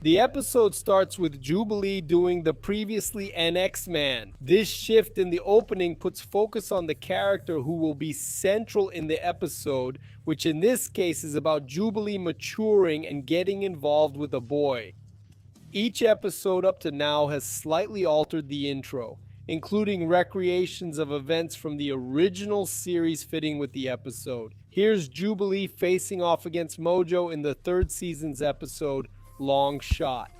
The episode starts with Jubilee doing the previously an X-Man. This shift in the opening puts focus on the character who will be central in the episode, which in this case is about Jubilee maturing and getting involved with a boy. Each episode up to now has slightly altered the intro, including recreations of events from the original series fitting with the episode. Here's Jubilee facing off against Mojo in the third season's episode, Long Shot.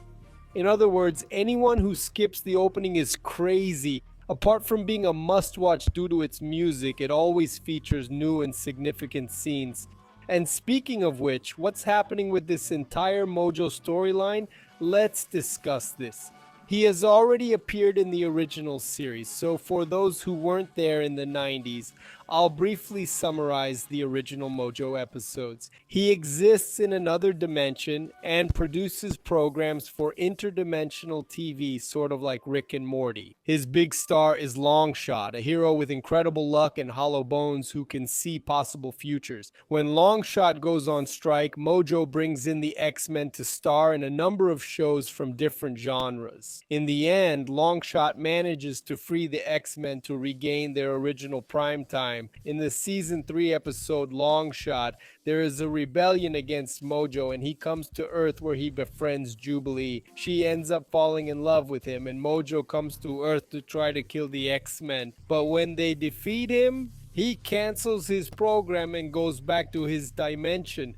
In other words, anyone who skips the opening is crazy. Apart from being a must-watch due to its music, it always features new and significant scenes. And speaking of which, what's happening with this entire Mojo storyline? Let's discuss this. He has already appeared in the original series, so for those who weren't there in the 90s, I'll briefly summarize the original Mojo episodes. He exists in another dimension and produces programs for interdimensional TV, sort of like Rick and Morty. His big star is Longshot, a hero with incredible luck and hollow bones who can see possible futures. When Longshot goes on strike, Mojo brings in the X-Men to star in a number of shows from different genres. In the end, Longshot manages to free the X-Men to regain their original prime time. In the season 3 episode Longshot, there is a rebellion against Mojo and he comes to Earth where he befriends Jubilee. She ends up falling in love with him and Mojo comes to Earth to try to kill the X-Men. But when they defeat him, he cancels his program and goes back to his dimension.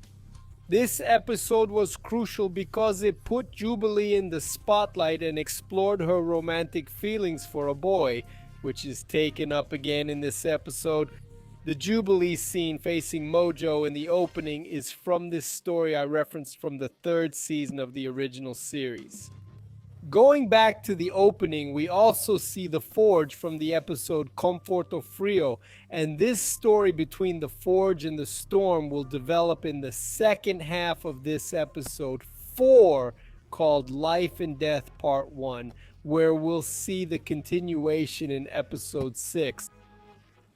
This episode was crucial because it put Jubilee in the spotlight and explored her romantic feelings for a boy, which is taken up again in this episode. The Jubilee scene facing Mojo in the opening is from this story I referenced from the third season of the original series. Going back to the opening, we also see the Forge from the episode Conforto Frio, and this story between the Forge and the Storm will develop in the second half of this episode 4, called Life and Death Part 1, where we'll see the continuation in episode 6.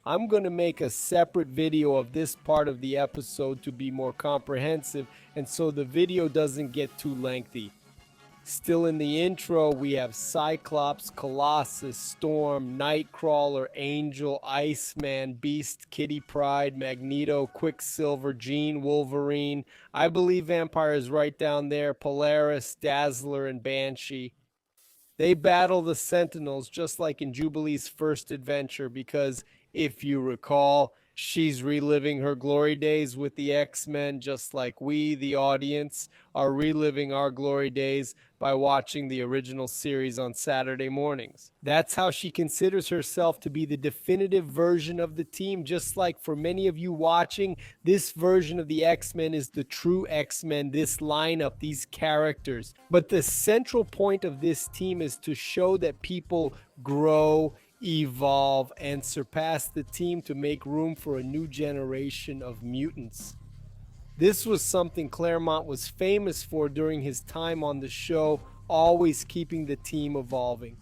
I'm going to make a separate video of this part of the episode to be more comprehensive, and so the video doesn't get too lengthy. Still in the intro, we have Cyclops, Colossus, Storm, Nightcrawler, Angel, Iceman, Beast, Kitty Pryde, Magneto, Quicksilver, Jean, Wolverine. I believe Vampire is right down there, Polaris, Dazzler, and Banshee. They battle the Sentinels just like in Jubilee's first adventure because, if you recall, she's reliving her glory days with the X-Men just like we, the audience, are reliving our glory days by watching the original series on Saturday mornings. That's how she considers herself to be the definitive version of the team, just like for many of you watching, this version of the X-Men is the true X-Men, this lineup, these characters. But the central point of this team is to show that people grow, evolve, and surpass the team to make room for a new generation of mutants. This was something Claremont was famous for during his time on the show, always keeping the team evolving.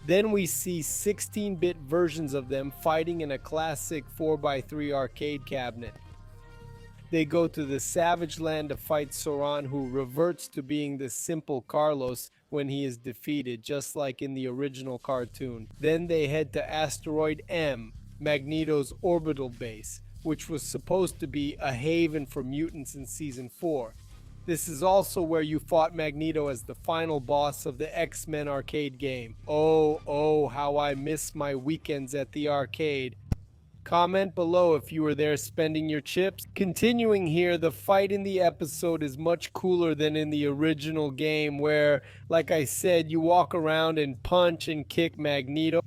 Then we see 16-bit versions of them fighting in a classic 4x3 arcade cabinet. They go to the Savage Land to fight Sauron, who reverts to being the simple Carlos when he is defeated, just like in the original cartoon. Then they head to Asteroid M, Magneto's orbital base, which was supposed to be a haven for mutants in Season 4. This is also where you fought Magneto as the final boss of the X-Men arcade game. Oh, how I miss my weekends at the arcade. Comment below if you were there spending your chips. Continuing here, the fight in the episode is much cooler than in the original game where, like I said, you walk around and punch and kick Magneto.